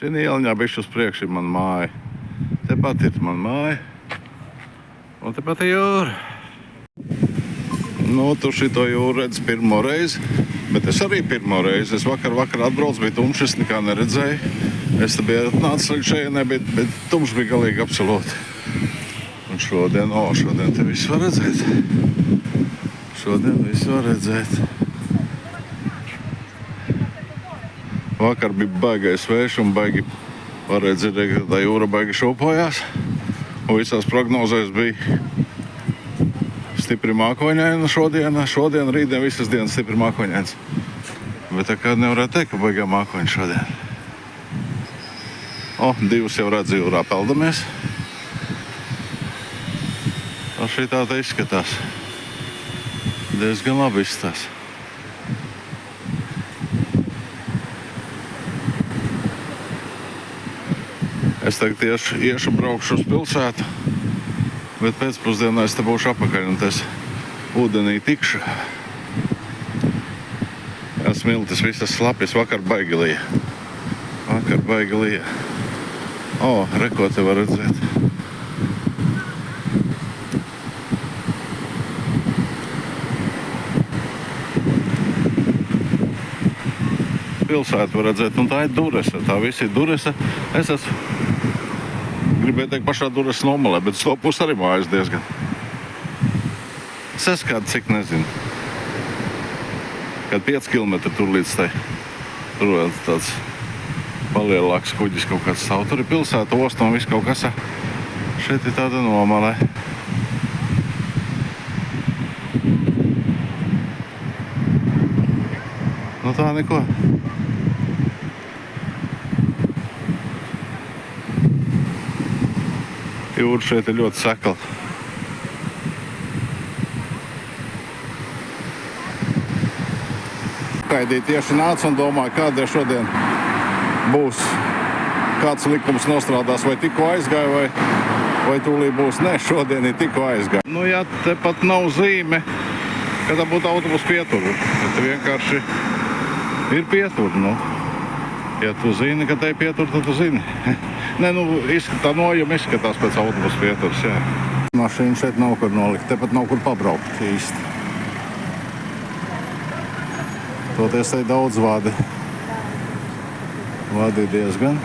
Šī ieliņā bišķi uz priekšu ir mana māja. Tepat ir mana māja. Un tepat ir jūra. Nu, tu šito jūru redzi pirmo reizi, bet es arī pirmo reizi. Es vakar atbraucu, bija tumšs, es nekā neredzēju. Es te biju atnācis līdz šejienē, bet tumšs bija galīgi absolūti. Un šodien te viss var redzēt. Šodien viss var redzēt. Vakar bija baigais vējš un baigi varēja dzirdēt, ka tā jūra baigi šūpojās. Un visās prognozēs bija stipri mākoņaina šodien, rītdien visas dienas stipri mākoņains. Bet tā kā nevarētu teikt, ka baigā mākoņi šodien. Divus jau redz jūrā peldamies. Šī tā izskatās. Diezgan labi izskatās. Es tagad iešu braukšu uz pilsētu, bet pēcpusdienā es te būšu apakaļ un es ūdenī tikšu. Smiltis visas slapjas, vakar baigi lija. Re, ko te var redzēt. Pilsētu var redzēt, un tā ir Duresa. Tā viss ir Duresa. Es gribēju teikt pašā Duresa nomalē, bet to pusi arī mājas diezgan. Es kādu cik nezinu. Kad 5 kilometri tur līdz tai. Tur vēl tāds palielāks kuģis kaut kāds stāv. Tur ir pilsēta, osta un viss kaut kas. Šeit ir tāda nomalē. Nu tā neko. Jūra šeit ir ļoti sekla. Gaidīju tieši nācu un domāju, kāda šodien būs, kāds likums nostrādās, vai tikko aizgāja, vai tūlīt būs. Nē, šodien ir tikko aizgāja. Nu, ja tepat nav zīme, ka tā būtu autobus pietura. Tad vienkārši ir pietura, nu. Ja tu zini, ka te ir pietura, tad tu zini. Nē, nu, tā nojuma izskatās pēc autobusu pieturas, jā. Mašīna šeit nav kur nolikt, tepat nav kur pabraukt īsti. Toties te daudz vadi. Vadi diezgan.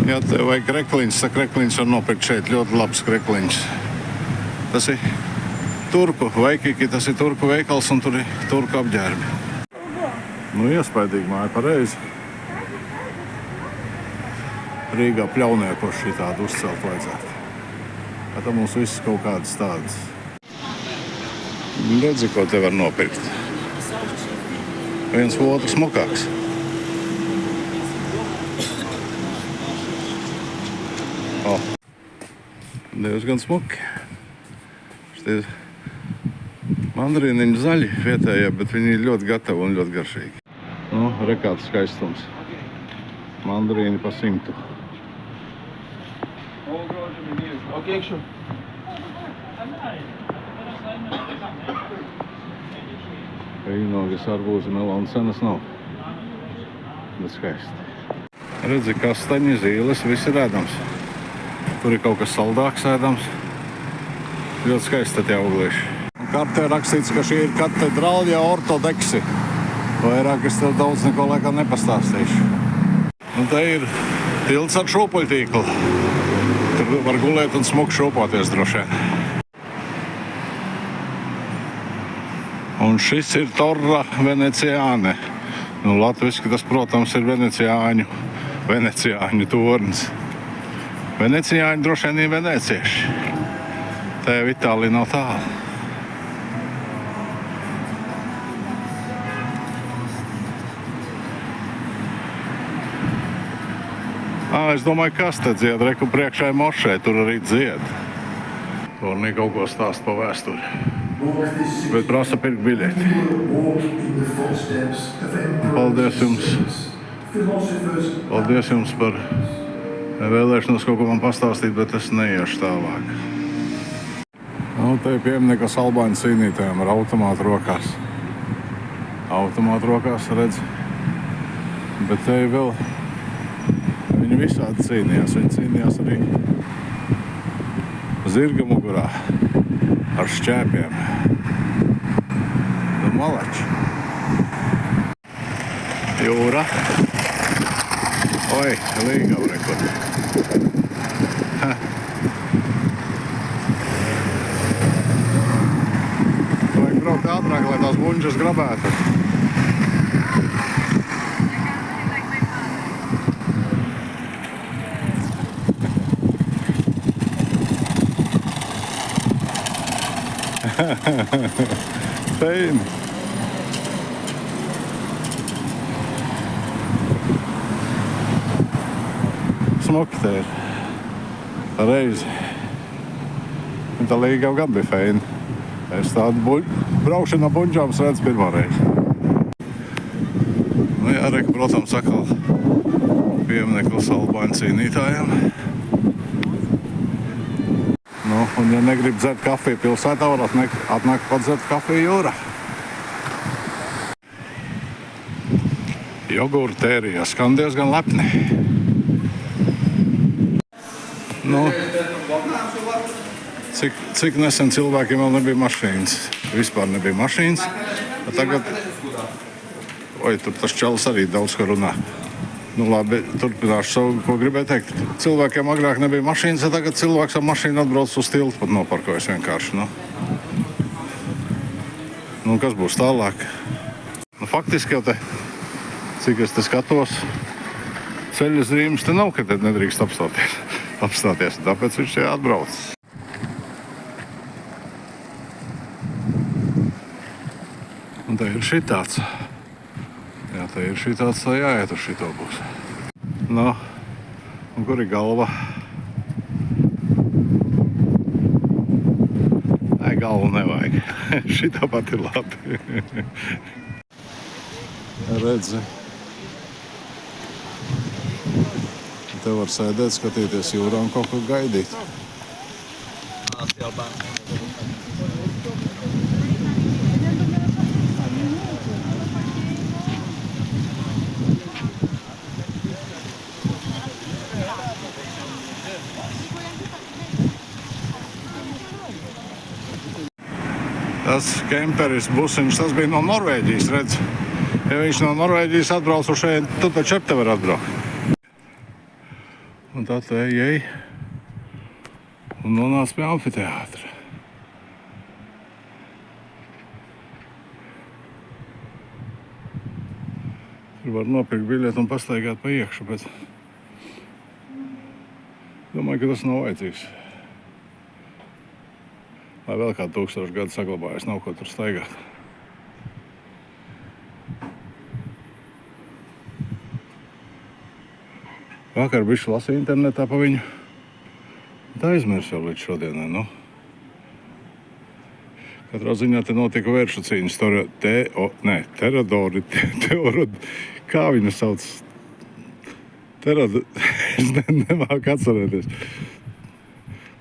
Jā, tev vajag krekliņš, krekliņš var nopirkt šeit, ļoti labs krekliņš. Tas ir turku veikiki, tas ir turku veikals un tur ir turku apģērbi. Nu, iespaidīgi māja pareizi. Rīgā pļauniekos šī tādu uzcelt vajadzētu. Tā mums viss kaut kādas tādas. Redzi, ko te var nopirkt. Viens otru smukāks. Diezgan smuki. Šitie mandarīniņi zaļi vietējie, bet viņi ir ļoti gatavi un ļoti garšīgi. Nu, re, kāds skaistums. Mandarīni pa 100. Vīnogas, arbūzi, melonu cenas nav. Bet skaisti. Redzi, kastaņi, zīles, viss ir ēdams. Tur ir kaut kas saldāks ēdams. Ļoti skaisti tie auglieši. Kartē rakstīts, ka šī ir katedrālja ortodeksi. Vairāk es tev daudz neko laikam nepastāstīšu. Un te ir tilts ar šūpuļtīklu. Tur var gulēt un smuki šūpoties droši vien. Un šis ir Torra Veneciāne. Nu, latviski tas, protams, ir veneciāņu tornis. Veneciāņi droši vien ir venecieši. Tā jau Itālija nav tālu. Es domāju, kas te dzied, reku priekšai mošai, tur arī dzied. Tornī kaut ko stāst pa vēsturi. Bet prasa pirkt biļeti. Paldies jums par vēlēšanos kaut ko man pastāstīt, bet es neiešu tālāk. Nu, te ir piemineklis albāņu cīnītājiem ar automātu rokās. Automātu rokās, redz. Bet te ir vēl... Viņi visādi cīnījās. Viņi cīnījās arī zirga mugurā ar šķēpiem. Nu, malači. Jūra. Oi, līgava rekord. Vajag braukt ātrāk, lai tās buņģas grabētu. Feini. Smuki te ir. Reizi. Un tā līgava gan bija feina. Es tādu braukšanu ar buņģām redzu pirmā reizi. Nu jā, reku, protams, atkal piemineklis albāņu cīnītājiem. Nu, un ja negrib dzert kafiju pilsētā, var atnākt pat dzert kafiju jūrā. Jogurtērija skan diezgan lepni. Nu, cik nesen cilvēkiem vēl nebija mašīnas. Vispār nebija mašīnas. Tagad, tur tas čalis arī daudz ko runā. Nu labi, turpināšu savu, ko gribēju teikt. Cilvēkiem agrāk nebija mašīnas, tagad cilvēks ar mašīnu atbrauc uz tiltu, pat noparkojas vienkārši. Nu, kas būs tālāk? Nu, faktiski jau te, cik es te skatos, ceļa zīmes te nav, ka te nedrīkst apstāties. Tāpēc viņš te atbrauc. Un te ir šitāds. Jā, te ir šitāds, tā jāiet uz šito būs. Nu, un kur ir galva? Nē, galvu nevajag. Šitā pat ir labi. Redzi. Te var sēdēt, skatīties jūrā un kaut ko gaidīt. Tas kemperis busiņš, tas bija no Norvēģijas, redz. Ja viņš no Norvēģijas atbrauc uz šeit, tad taču te var atbraukt. Un tā te ej un nonāc pie amfiteātra. Tur var nopirkt biļeti un pastaigāt pa iekšu, bet domāju, ka tas nav vajadzīgs. Lai vēl kādu 1000 gadu saglabājas, nav ko tur staigāt. Vakar bišķi lasīju internetā pa viņu. Tā aizmirsu jau līdz šodienai, nu. Katrā ziņā te notika vēršu cīņas. Kā viņu sauc? Es nemāku atcerēties.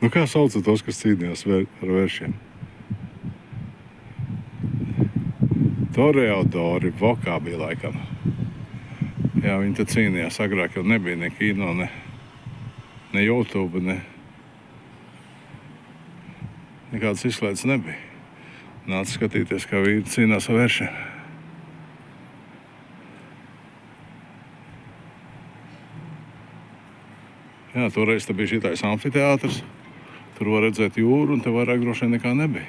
Nu, kā sauca tos, kas cīnījās ar vēršiem? Toreadori, Vokā bija laikam. Jā, viņi te cīnījās. Agrāk jau nebija ne kino, ne YouTube, nekādas izslēdzes nebija. Nāca skatīties, kā vīri cīnās ar vēršiem. Jā, toreiz te bija šitais amfiteātrs. Tur var redzēt jūru, un te vairāk droši vien nekā nebija.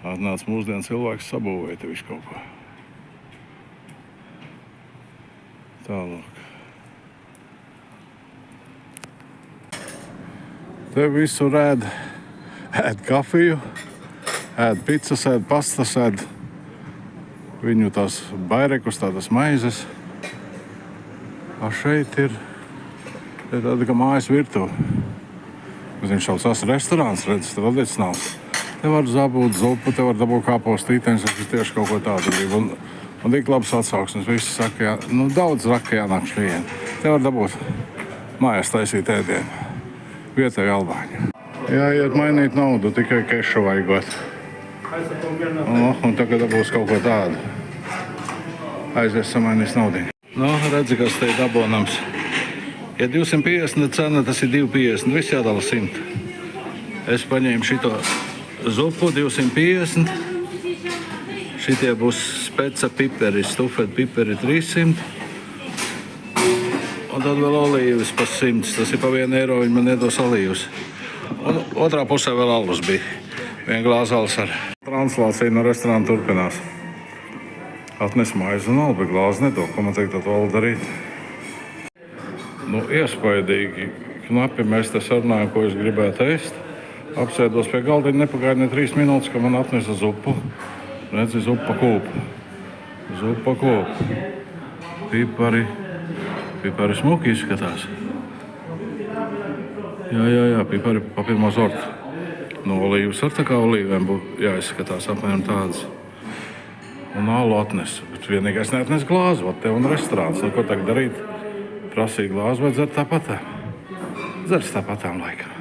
Atnāca mūsdienu cilvēks, sabūvēja te visu kaut ko. Tālāk. Te visur ēd kafiju, ēd picas, ēd pastas, ēd viņu tās bairekus, tādas maizes. A šeit ir tāda kā mājas virtuve. Viņš saucās restorāns, redz, tradicionāls. Te var dabūt zupu, te var dabūt kāpostīteņus, es tieši kaut ko tādu gribu. Un tik labs atsauksmes, visi saka, daudz raka jānāk šeit. Te var dabūt mājās taisīt ēdienu. Vietēji albāņi. Jāiet mainīt naudu, tikai kešu vajagot. Un tagad būs kaut ko tādu. Aizies samainīs naudu. Redzi, kas te ir dabonams. Ja 250 cena, tas ir 250. Viss jādala 100. Es paņēmu šito zupu 250. Šitie būs speca piperi, stufēt piperi 300. Un tad vēl olīvas pa 100. Tas ir pa 1 eiro, viņi man iedos olīvas. Un otrā pusē vēl alus bija. 1 glāze alus ar. Translācija no restorāna turpinās. Atnes maizi un alu, bet glāzi nedod. Ko man teikt ar to alu darīt? Iespaidīgi. Knapi mēs te sarunājam, ko es gribētu ēst. Apsēdos pie galdiņa, nepagāja ne 3 minūtes, ka man atnesa zupu. Redzi, zupa kūpa. Zupa kūpa. Pipari smuki izskatās. Jā, pipari pa pirmo sortu. Olīvas ar tā kā olīvēm būtu jāizskatās apmēram tādas. Un alu atnes. Bet vienīgais neatnes glāzi, vat te un restorāns. Ko tagad darīt? Prasīja glāzi vai dzert tāpatām? Dzers tāpatām laikam.